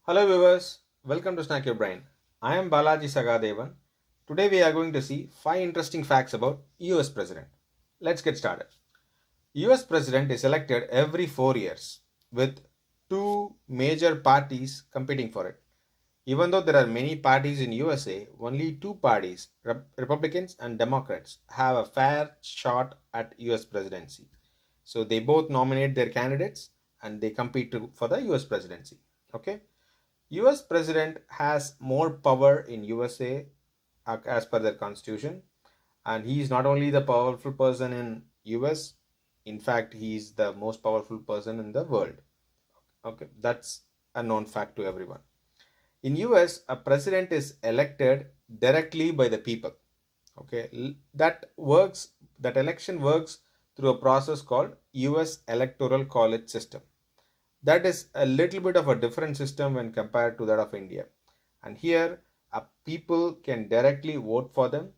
Hello viewers, welcome to Snack Your Brain. I am Balaji Sagadevan. Today we are going to see 5 interesting facts about US President. Let's get started. US President is elected every 4 years with two major parties competing for it. Even though there are many parties in USA, only two parties, Republicans and Democrats, have a fair shot at US presidency. So they both nominate their candidates and they compete for the US presidency. Okay. US president has more power in USA as per their constitution, and he is not only the powerful person in US, in fact he is the most powerful person in the world. Okay, that's a known fact to everyone. In US, a president is elected directly by the people. Okay, that election works through a process called US Electoral College system. That is a little bit of a different system when compared to that of India. And here, people can directly vote for them,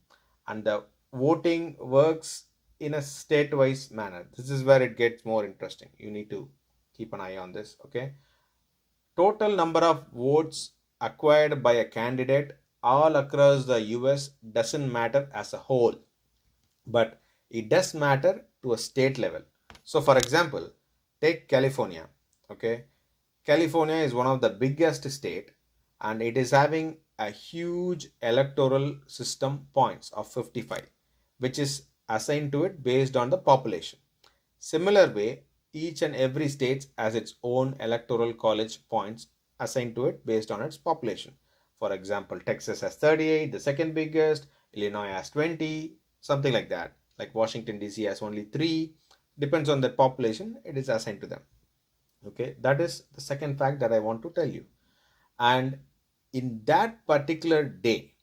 and the voting works in a state-wise manner. This is where it gets more interesting. You need to keep an eye on this. Okay, total number of votes acquired by a candidate all across the US doesn't matter as a whole, but it does matter to a state level. So, for example, take California. Okay, California is one of the biggest state, and it is having a huge electoral system points of 55, which is assigned to it based on the population. Similar way, each and every state has its own electoral college points assigned to it based on its population. For example, Texas has 38, the second biggest, Illinois has 20, something like that. Like Washington DC has only 3. Depends on the population, it is assigned to them. Okay, that is the second fact that I want to tell you. And in that particular day,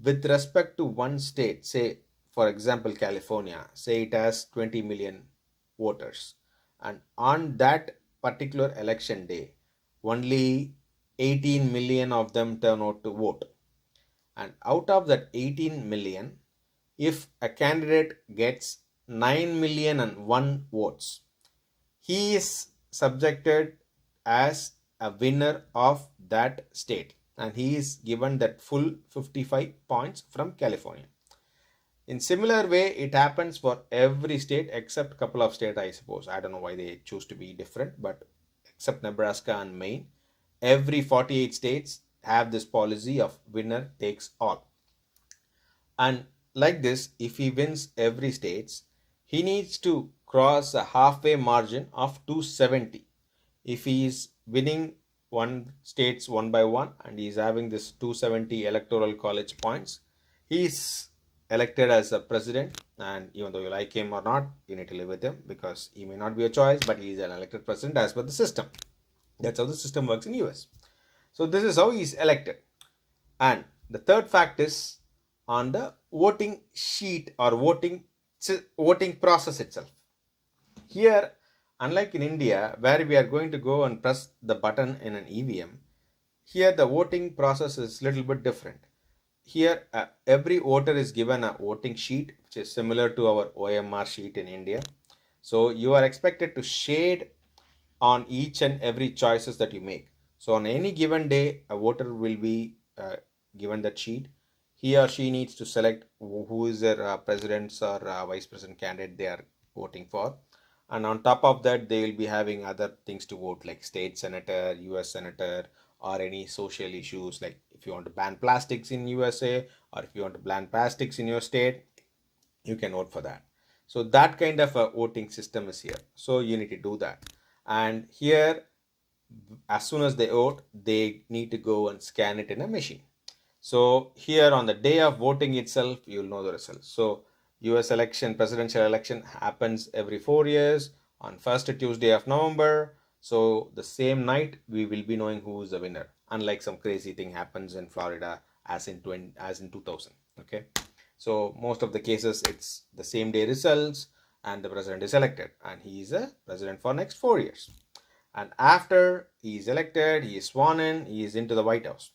with respect to one state, say for example California, say it has 20 million voters, and on that particular election day, only 18 million of them turn out to vote. And out of that 18 million, if a candidate gets 9,000,001 votes, he is subjected as a winner of that state, and he is given that full 55 points from California. In similar way, it happens for every state except couple of states, I suppose. I don't know why they choose to be different, but except Nebraska and Maine, every 48 states have this policy of winner takes all. And like this, if he wins every states, he needs to cross a halfway margin of 270. If he is winning one states one by one and he is having this 270 electoral college points, he is elected as a president. And even though you like him or not, you need to live with him because he may not be a choice, but he is an elected president as per the system. That's how the system works in US. So this is how he is elected. And the third fact is on the voting sheet or voting process itself. Here, unlike in India, where we are going to go and press the button in an EVM, here the voting process is a little bit different. Here, every voter is given a voting sheet, which is similar to our OMR sheet in India. So you are expected to shade on each and every choices that you make. So on any given day, a voter will be given that sheet. He or she needs to select who is their president's or vice president candidate they are voting for. And on top of that, they will be having other things to vote like state senator, US senator, or any social issues like if you want to ban plastics in USA or if you want to ban plastics in your state, you can vote for that. So that kind of a voting system is here. So you need to do that. And here, as soon as they vote, they need to go and scan it in a machine. So here on the day of voting itself, you'll know the results. So US election, presidential election happens every 4 years on first Tuesday of November. So the same night we will be knowing who is the winner. Unlike some crazy thing happens in Florida as in 2000. Okay. So most of the cases it's the same day results and the president is elected and he is a president for next 4 years. And after he is elected, he is sworn in, he is into the White House.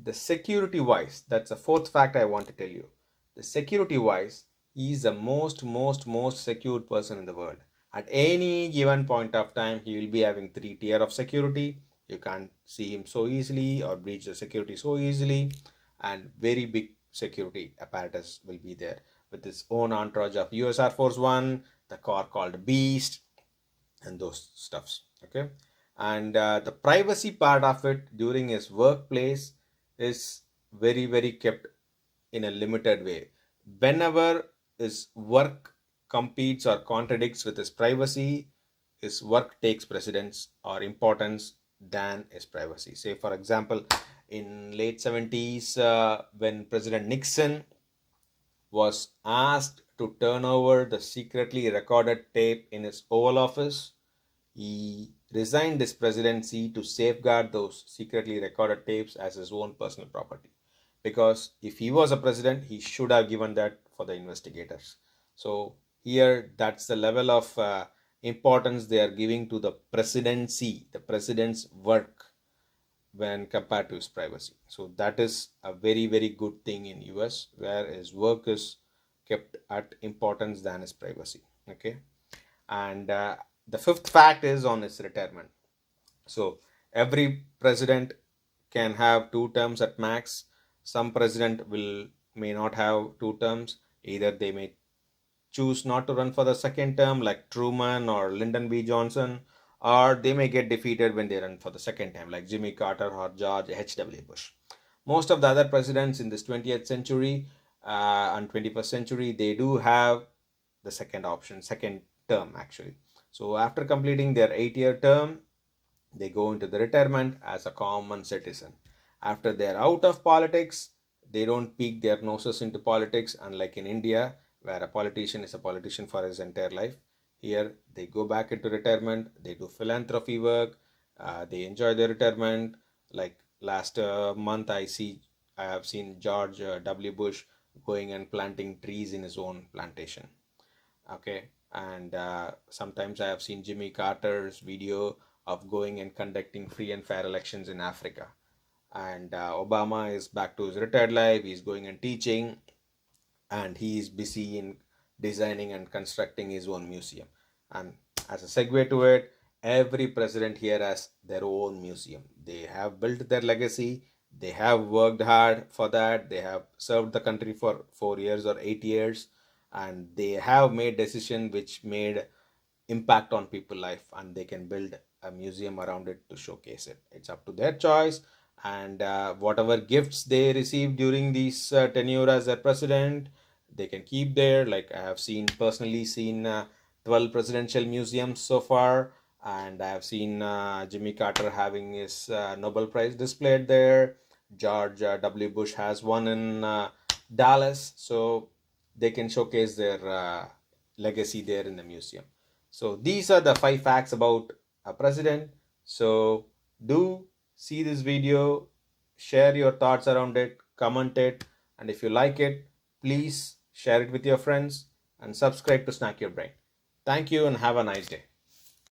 The security wise, that's the fourth fact I want to tell you. The security wise, he is the most secured person in the world. At any given point of time, he will be having 3 tier of security. You can't see him so easily or breach the security so easily, and very big security apparatus will be there with its own entourage of US Air Force One, the car called Beast, and those stuffs. Okay, and the privacy part of it during his workplace is very kept in a limited way. Whenever his work competes or contradicts with his privacy, his work takes precedence or importance than his privacy. Say, for example, in late 70s, when President Nixon was asked to turn over the secretly recorded tape in his Oval Office, he resigned his presidency to safeguard those secretly recorded tapes as his own personal property. Because if he was a president, he should have given that for the investigators. So here, that's the level of importance they are giving to the presidency, the president's work, when compared to his privacy. So that is a very good thing in US, where his work is kept at importance than his privacy. Okay, and the fifth fact is on his retirement. So every president can have 2 terms at max. Some president will may not have 2 terms. Either they may choose not to run for the second term, like Truman or Lyndon B. Johnson, or they may get defeated when they run for the second time, like Jimmy Carter or George H.W. Bush. Most of the other presidents in this 20th century and 21st century, they do have the second option, second term actually. So after completing their 8-year term, they go into the retirement as a common citizen. After they're out of politics, they don't peek their noses into politics, unlike in India, where a politician is a politician for his entire life. Here, they go back into retirement, they do philanthropy work, they enjoy their retirement. Like last month, I have seen George W. Bush going and planting trees in his own plantation. Okay, and sometimes I have seen Jimmy Carter's video of going and conducting free and fair elections in Africa. And Obama is back to his retired life. He's going and teaching, and he is busy in designing and constructing his own museum. And as a segue to it, every president here has their own museum. They have built their legacy. They have worked hard for that. They have served the country for 4 years or 8 years, and they have made decisions which made impact on people life, and they can build a museum around it to showcase it. It's up to their choice, and whatever gifts they receive during these tenure as a president, they can keep there. Like I have personally seen 12 presidential museums so far, and I have seen Jimmy Carter having his Nobel Prize displayed there. George W. Bush has one in Dallas, so they can showcase their legacy there in the museum. So these are the 5 facts about a president. So do see this video, share your thoughts around it, comment it, and if you like it, please share it with your friends and subscribe to Snack Your Brain. Thank you and have a nice day.